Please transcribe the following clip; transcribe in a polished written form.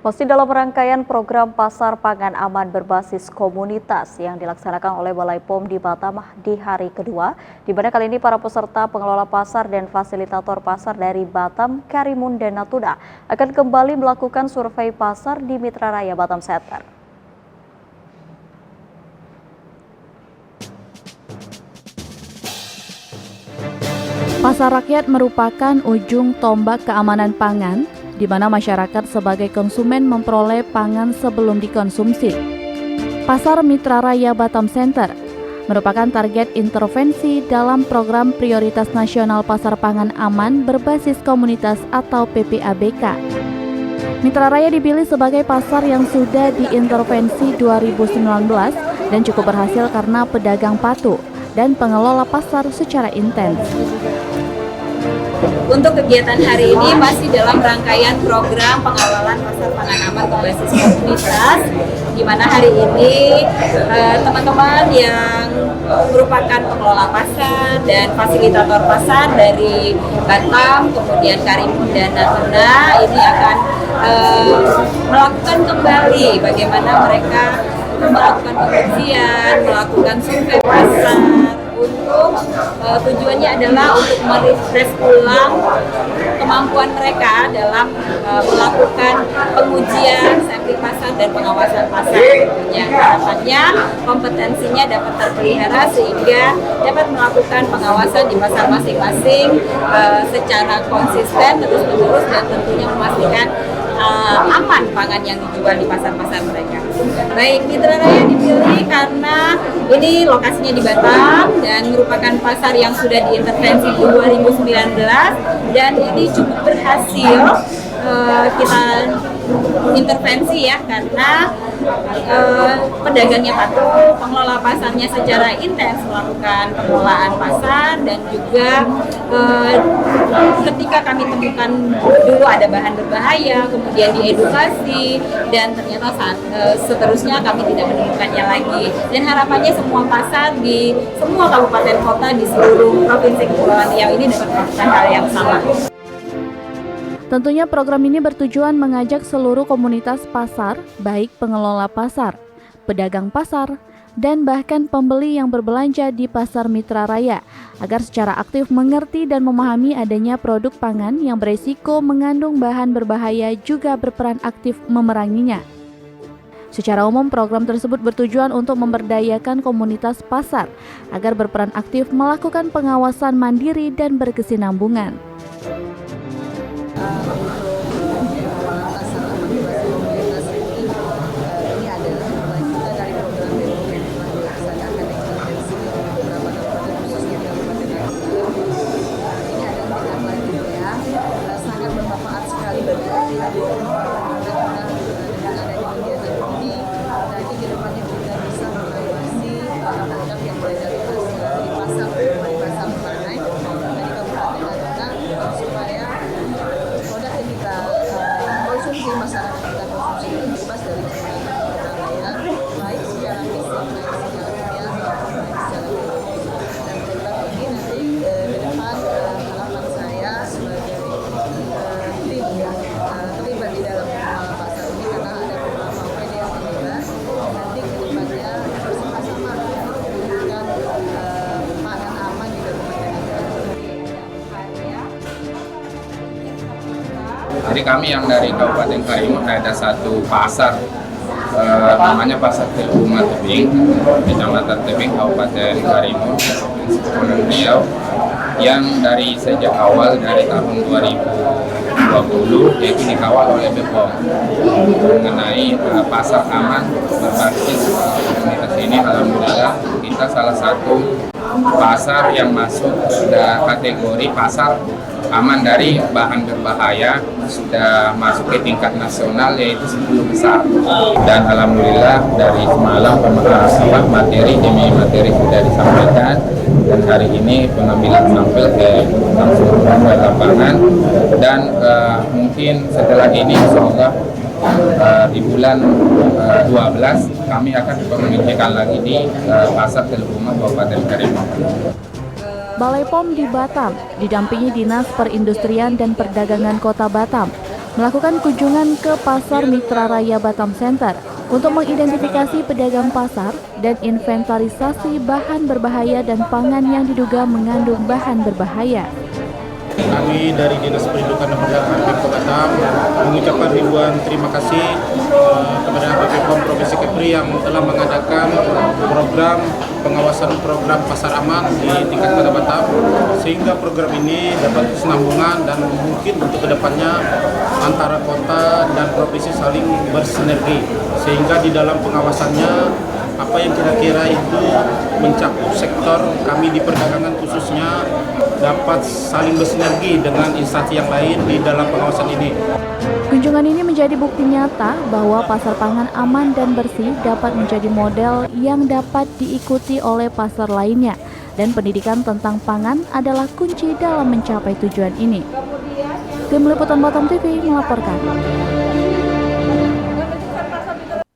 Masih dalam rangkaian program Pasar Pangan Aman berbasis komunitas yang dilaksanakan oleh Balai POM di Batam di hari kedua, di mana kali ini para peserta pengelola pasar dan fasilitator pasar dari Batam, Karimun, dan Natuna akan kembali melakukan survei pasar di Mitra Raya Batam Center. Pasar rakyat merupakan ujung tombak keamanan pangan, di mana masyarakat sebagai konsumen memperoleh pangan sebelum dikonsumsi. Pasar Mitra Raya Batam Center merupakan target intervensi dalam program Prioritas Nasional Pasar Pangan Aman berbasis komunitas atau PPABK. Mitra Raya dipilih sebagai pasar yang sudah diintervensi 2019 dan cukup berhasil karena pedagang patuh dan pengelola pasar secara intens. Untuk kegiatan hari ini masih dalam rangkaian program pengawalan pasar pangan aman berbasis komunitas, di mana hari ini teman-teman yang merupakan pengelola pasar dan fasilitator pasar dari Batam, kemudian Karimun dan Natuna ini akan melakukan kembali bagaimana mereka melakukan pengujian, melakukan survei pasar. Untuk tujuannya adalah untuk merefresh ulang kemampuan mereka dalam melakukan pengujian, sampling pasar dan pengawasan pasar tentunya. Harapannya kompetensinya dapat terpelihara sehingga dapat melakukan pengawasan di pasar masing-masing secara konsisten terus-menerus dan tentunya memastikan aman pangan yang dijual di pasar-pasar mereka. Baik, Mitra Raya dipilih karena ini lokasinya di Batam dan merupakan pasar yang sudah diintervensi di 2019 dan ini cukup berhasil kita intervensi ya, karena pedagangnya patuh, pengelola pasarnya secara intens melakukan pengelolaan pasar dan juga ketika kami temukan dulu ada bahan berbahaya, kemudian diedukasi dan ternyata seterusnya kami tidak menemukannya lagi. Dan harapannya semua pasar di semua kabupaten kota di seluruh provinsi Kepulauan Riau ini dapat melakukan hal yang sama. Tentunya program ini bertujuan mengajak seluruh komunitas pasar, baik pengelola pasar, pedagang pasar, dan bahkan pembeli yang berbelanja di Pasar Mitra Raya, agar secara aktif mengerti dan memahami adanya produk pangan yang beresiko mengandung bahan berbahaya juga berperan aktif memeranginya. Secara umum, program tersebut bertujuan untuk memberdayakan komunitas pasar agar berperan aktif melakukan pengawasan mandiri dan berkesinambungan. Jadi kami yang dari Kabupaten Karimun ada satu pasar namanya Pasar Telbuma Tebing, Kecamatan Tebing, Kabupaten Karimun, Provinsi Kepulauan Riau, yang dari sejak awal dari tahun 2020 yaitu dikawal oleh BPOM mengenai pasar aman berbasis komunitas ini. Alhamdulillah kita salah satu pasar yang masuk kategori pasar aman dari bahan berbahaya, sudah masuk ke tingkat nasional yaitu 10 besar. Dan alhamdulillah dari semalam materi demi materi sudah disampaikan dan hari ini pengambilan sampel ke langsung ke lapangan dan mungkin setelah ini insyaallah di bulan 12 kami akan dipermenitkan lagi di Pasar Telbuma Kabupaten Karimun. Balai POM di Batam didampingi Dinas Perindustrian dan Perdagangan Kota Batam melakukan kunjungan ke Pasar Mitra Raya Batam Center untuk mengidentifikasi pedagang pasar dan inventarisasi bahan berbahaya dan pangan yang diduga mengandung bahan berbahaya. Kami dari Dinas Pendidikan dan Pendidikan Pemkot Batam mengucapkan ribuan terima kasih kepada BPOM Provinsi Kepri yang telah mengadakan program pengawasan program pasar aman di tingkat Kota Batam, sehingga program ini dapat kesinambungan dan mungkin untuk kedepannya antara kota dan provinsi saling bersinergi, sehingga di dalam pengawasannya apa yang kira-kira itu mencakup sektor kami di perdagangan khususnya dapat saling bersinergi dengan instansi yang lain di dalam pengawasan ini. Kunjungan ini menjadi bukti nyata bahwa pasar pangan aman dan bersih dapat menjadi model yang dapat diikuti oleh pasar lainnya, dan pendidikan tentang pangan adalah kunci dalam mencapai tujuan ini. Tim Liputan Batam TV melaporkan.